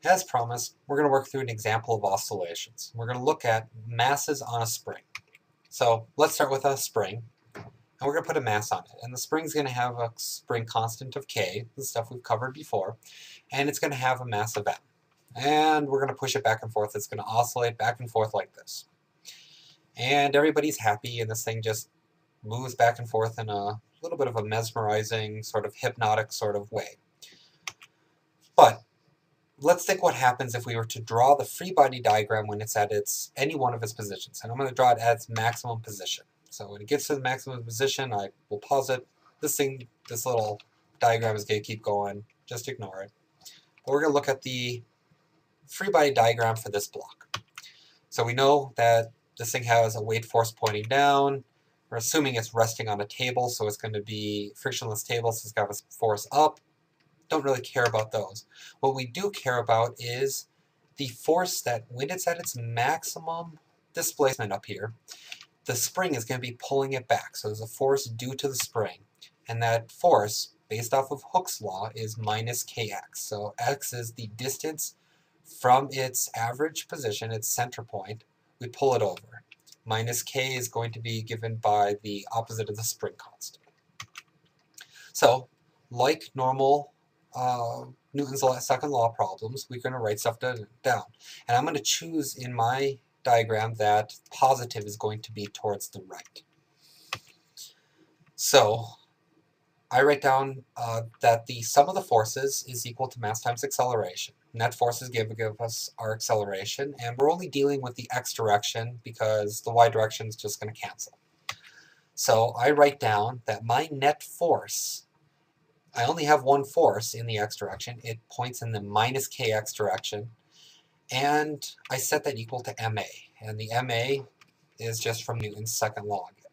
As promised, we're going to work through an example of oscillations. We're going to look at masses on a spring. So let's start with a spring, and we're going to put a mass on it. And the spring's going to have a spring constant of K, the stuff we've covered before, and it's going to have a mass of M. And we're going to push it back and forth. It's going to oscillate back and forth like this. And everybody's happy, and this thing just moves back and forth in a little bit of a mesmerizing, sort of hypnotic sort of way. But let's think what happens if we were to draw the free body diagram when it's at any one of its positions. And I'm going to draw it at its maximum position. So when it gets to the maximum position, I will pause it. This little diagram is going to keep going. Just ignore it. But we're going to look at the free body diagram for this block. So we know that this thing has a weight force pointing down. We're assuming it's resting on a table, so it's going to be frictionless table, so it's got a force up. Don't really care about those. What we do care about is the force that when it's at its maximum displacement up here, the spring is going to be pulling it back. So there's a force due to the spring. And that force, based off of Hooke's law, is minus kx. So x is the distance from its average position, its center point. We pull it over. Minus k is going to be given by the opposite of the spring constant. So, like normal Newton's second law problems, we're going to write stuff down. And I'm going to choose in my diagram that positive is going to be towards the right. So I write down that the sum of the forces is equal to mass times acceleration. Net forces give us our acceleration, and we're only dealing with the x direction because the y direction is just going to cancel. So I write down that my net force, I only have one force in the x direction. It points in the minus kx direction, and I set that equal to ma. And the ma is just from Newton's second law again.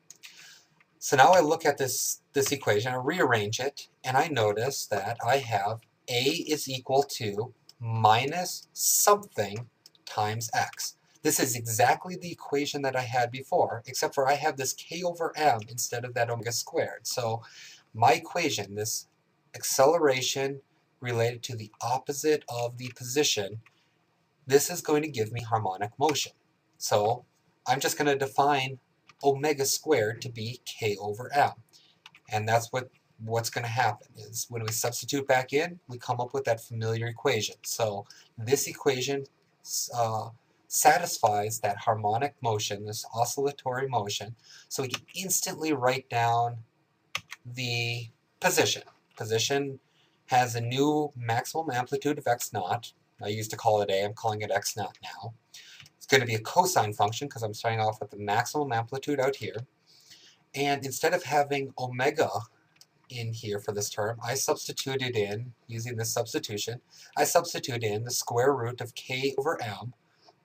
So now I look at this equation, I rearrange it, and I notice that I have a is equal to minus something times x. This is exactly the equation that I had before, except for I have this k over m instead of that omega squared. So my equation, this acceleration related to the opposite of the position, this is going to give me harmonic motion. So I'm just going to define omega squared to be k over m. And that's what's going to happen is when we substitute back in, we come up with that familiar equation. So this equation satisfies that harmonic motion, this oscillatory motion, so we can instantly write down the position. Position has a new maximum amplitude of x naught. I used to call it a, I'm calling it x naught now. It's going to be a cosine function because I'm starting off with the maximum amplitude out here. And instead of having omega in here for this term, I substituted in, using this substitution, I substitute in the square root of k over m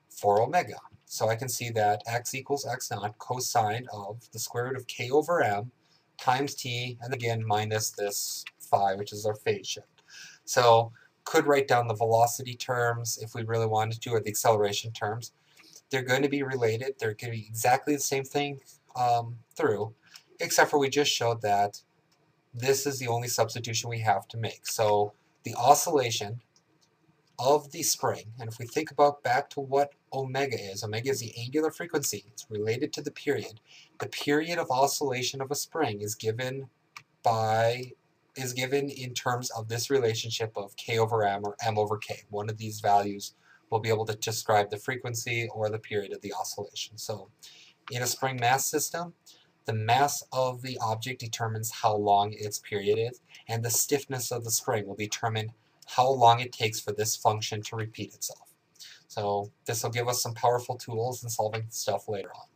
for omega. So I can see that x equals x naught cosine of the square root of k over m times t, and again minus this phi, which is our phase shift. So could write down the velocity terms if we really wanted to, or the acceleration terms. They're going to be related. They're going to be exactly the same thing through, except for we just showed that this is the only substitution we have to make. So the oscillation of the spring, and if we think about back to what omega is the angular frequency. It's related to the period. The period of oscillation of a spring is given in terms of this relationship of k over m or m over k. One of these values will be able to describe the frequency or the period of the oscillation. So in a spring mass system, the mass of the object determines how long its period is, and the stiffness of the spring will determine how long it takes for this function to repeat itself. So this will give us some powerful tools in solving stuff later on.